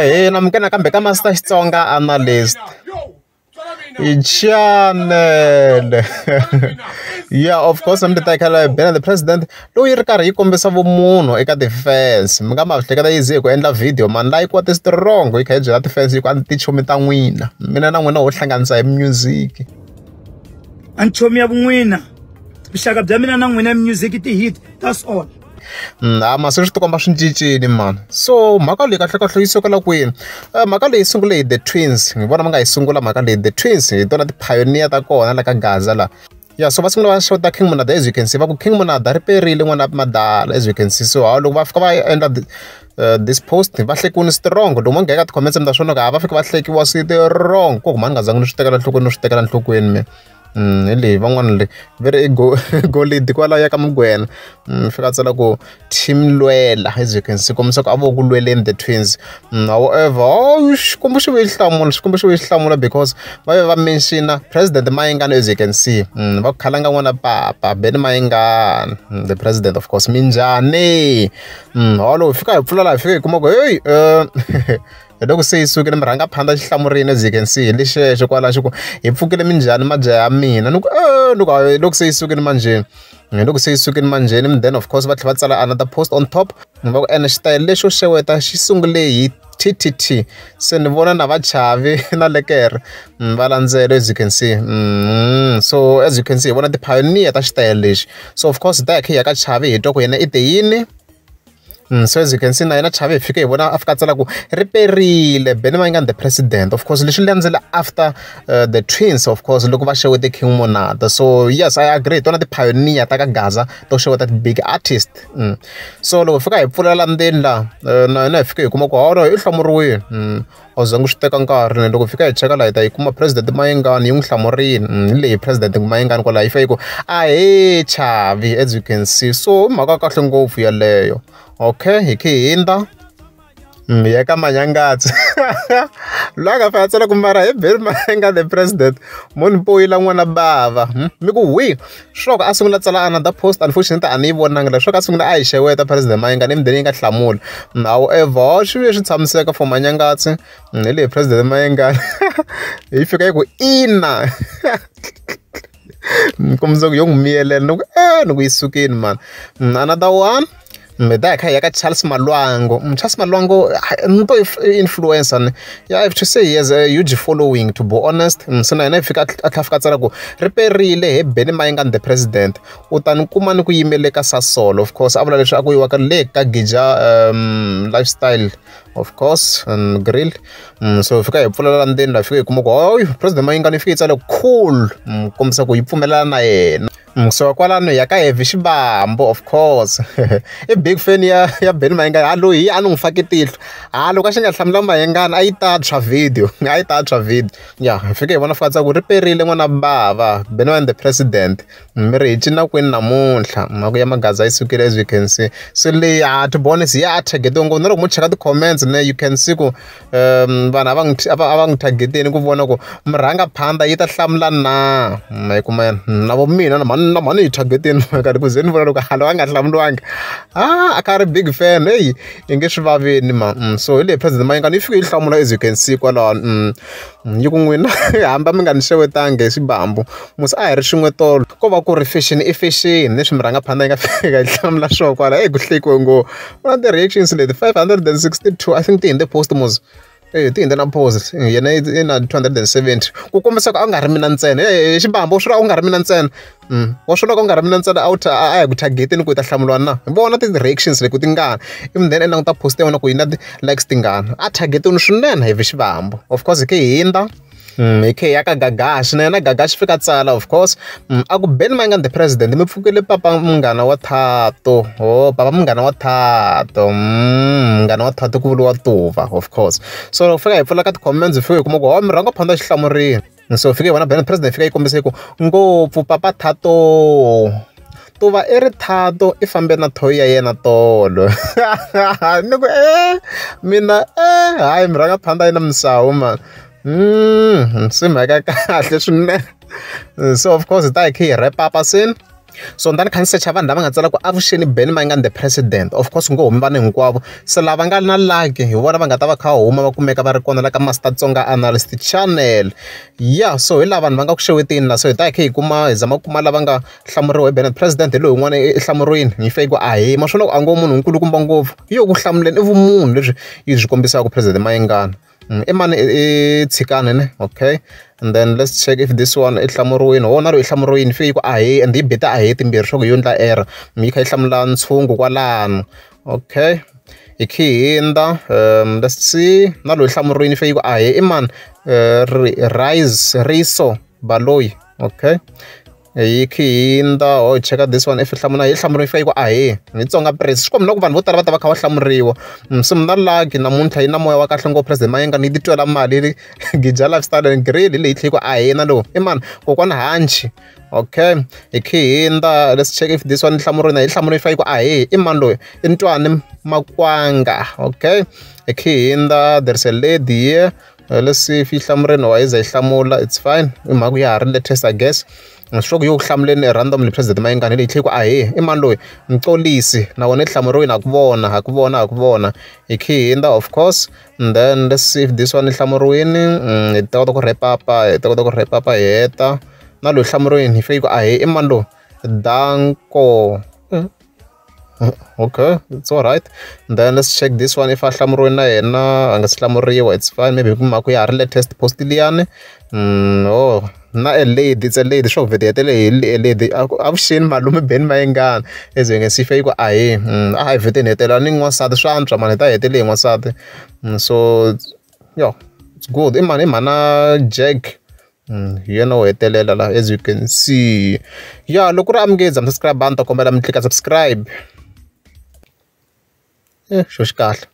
hina mukena kambe ka Master Xitsonga analyst i-channel yeah, of course I'm the bena the president loyi ri karhi yi kombisa vumunhu eka defense mi nga ma hleketa easy ku endla video man like what is wrong yi kha yi byela defense yi ku a ni tichomi ta n'wina mina na n'wina ho hlanganisa hi music a ni chomi ya vun'wina vuxaka bya mina na n'wina music ti hit that's all masiku swi tikomba swi cincile man so mhaka leyi kahlekahle yi sukela kwini mhaka leyi sungule hi the twins ni vona ma nga yi sungula mhaka leyi the twins hi tona ti-pioneer ta kona la ka Gaza la yeah so va sungula va xota King Monada as you can see va ku King Monada ri perile n'wana madala as you can see so loko va fika va endla this post va hlekuni strong loko mo ngheka ti-comments mi ta swona ka va fika va hlekiwa switi wrong ko ma ni nga zangi ni swi tekela nhlokweni ni swi tekela nhlokweni me leyi van'wana le very golidi kwalaho ya ka Mugwena fika tsala ku team lwela as you can see kombisa ku a vo ku lweleni the twins however xikombo xi ve xihlamula because va mentiona president Mayengani as you can see va ku khalanga n'wana papa Ben Mayengani the president of course minjhani holo fika hi pfula laha fika hi kuma ku hey loko se yi sukile mi rhanga phanda xihlamurini as you can see lexexo kwalaho xi ku hi pfukile minjhani majaha ya mina ni ku loko se yi sukile manjheni loko se yi sukile manjheni then of course va tlhela va tsala another post on top va ku ene xitayele lexo xeweta xi sungule hi TTT se ni vona na va Chavi na lekere va landzela as you can see so as you can see hi vona ti-pioneer ta xitayele lexi so of course da ya ka Chavi hi twa ku yena i te yini so as you can see na yena Chavi hi fika hi vona a fika tsala ku ri perile Ben Mayengani the president of course leswi landzela after the twins of course loko va xewete King Monada so yes I agree tona ti-pioneer ta ka Gaza to xeweta ti-big artist so loko fika hi pfulela ndzeni la na yena hi fika hi kuma ku holo i hlamuriwile a zangi swi teka nkarhi loko fika hi cheka laha hi ta yi kuma president Mayengani yi n'wi hlamurile hi leyi president Mayengani kwalaho yi fika yi ku a he Chavi as you can see so mhaka kahle ngopfu yaleyo okay hi khe hi hindza ya ka Manyangatsi loyi a nga fika tsala ku mara hi Ben Mayengani the president mo ni poyila n'wana bava mi ku hwi swo ka a sungula tsala another post unfortunately a ni yi vonanga leswo ka a sungula a hi xeweta president Mayengani emideni yi nga hlamuli however swi ve swi tshamiseka for Manyangatsi hi leyi president Mayengani hi fika yi ku ina kombisa ku yo n'wi miyelela ni ku yi sukini man another one da kha ya ka Charles Malwango nto influencer yeah I have to say he has a huge following to be honest so na yena fika a tlhafika tsala ku ri perile hi Ben Mayengani the president u ta ni kuma ni ku yimele ka Sasol of course a vula leswi a ku yiwa ka le ka Gija lifestyle of course and grill so fika hi pfulela ndzeni la fika hi kuma ku president Mayengani fika yi tsala cool kombisa ku yi pfumelana na yena so kwalano ya ka heavy xibambo of course i big fan ya Ben Mayengani loyi a ni n'wi fake tihlo loko a xi nga hlamula Mayengani a yi ta tshwa video ya fika hi vona fika ku ri perile n'wana bava Ben Mayengani the president mi ri hi cina kwini namuntlha mhaka ya magaza yi sukile as you can see so leyi to be honest ya targetiwe ngopfu na loko mo cheka ti-comments ne you can see ku vanhu a va n'wi targeteni ku vona ku mi rhanga phanda yi ta hlamula na ma kuma na vo mina na mani hi targeteni kari ku ze ni vona loko halo a nga hlamuriwanga a ka ri big fan hey yi nge swi vaveni so hi leyi president Mayengani yi fike yi hlamula as you can see kwalaho yi ku n'wina hamba mi nga ni xewetanga hi xibambu musi a hi ri xin'we tolo ko va ku ri fashion i fashion leswi mi rhanga phanda yi nga fika yi hlamula swona kwalaho ku hlekiwe ngopfu vona ti-reactions leti 562 I think ti hinde post mos ti hinde na post yena i na 270 ku kombisa ku a nga ri mina ntsena xibambo swi ra u nga ri mina ntsena wa swona ku nga ri mina ntsena a hi ku targeteni ku yi ta hlamuriwa na vona ti-reactions leti ku ti ngana even then endla ku ta post yona ku yi na ti-likes tingana a targetini swinene hi vi xibambo of course hi khe hi hindza hi khe ya ka Gagash na yena Gagash fika tsala of course a ku Ben Mayengani the president mi pfukile papa munghana wa Thato papa munghana wa Thato munghana wa Thato ku vuliwa Tuva of course so loko fika hi pfula ka ti-comments fika hi kuma ku mi rhanga phanda xihlamurini so fika hi vona Ben president fika yi kombise ku ngopfu papa Thato Tuva i ri Thato i fambe na thoyi ya yena tolo ni ku mina hayi mi rhanga phanda yina misawu man swi mhaka kahle swinene so of course ta hi khe hi wrap up sin so ndani kha ni searcha vanhu lava nga tsala ku avuxeni Ben Mayengani the president, of course ku ngo humi vanhu hinkwavo, se lava nga na like hi vona va nga ta va kha huma va kumeka va ri kona la ka Master Tsonga Analyst channel. Yeah, so hi lava vanhu va nga ku xeweteni la, so hi ta hi kuma hi zama kuma lava nga hlamuriwa hi Ben president hi loyi un'wana i hlamuriwini hi fake ku ahe ma swona ku a ngo munhu nkulukumba ngopfu hi yo ku hlamuleni i vumunhu leswi yi byi kombisaka ku president Mayengani i mani i tshikani ne, okay. And then let's check if this one i hlamuriwini wona loyi i hlamuriwini fike ku ahe and hi beta ahe timbirhi swa ku yo ndla error mi kha yi hlamula ntshungu kwalano, okay. Hi khinda let's see na loyi hlamuriwini fike ku ahe i mani riso baloyi, okay. Hi khinda oh check out this one if hlamuna hi hlamuriwini fike ku ahe ni Tsonga press swi komba loko vanhu vo tala va ta va kha va hlamuriwa. So mina lucky namuntlha yi na moya wa kahle ngopfu president Mayengani yi titwela mali gija lifestyle and grill leyi tlhe ku ahe na lo i mani kokwana hanchi, okay. Hi khinda let's check if this one hlamuriwini hi hlamuriwini fike ku ahe i mani loyi i Ntwani Makwanga, okay. Hi khinda there's a lady here, let's see if yi hlamuriwini wa iza yi hlamula, it's fine i mhaka ya ha ri latest I guess. Swo ku yo hlamuleni randomly president Mayengani leyi tlhe ku ahe i mani loyi Mxolisi na wona i hlamuriwini ha ku vona hi khinda of course. And then let's see if this one i hlamuriwini hi ta kota ku wrap up hi heta na loyi hlamuriwini hi fike ku ahe i mani loyi Danko, okay, it's all right. And then let's check this one if a hlamuriwini na yena a nga si hlamuriwa, it's fine maybe ku mhaka ya ha ri latest post liyani. Oh na a lady, it's a lady swo vhete yetele hi lady avuxeni malume Ben Mayengani as you can see fike ku ahe a hi vheteni hetela ni n'wansati swa antswa mani hi ta hetele hi n'wansati. So yo it's good i mani mana Jack hi yena wo hetelela la as you can see. Yeah, loko ri amukeza mi subscribe ni ta kombela mi click subscribe xo xi kahle.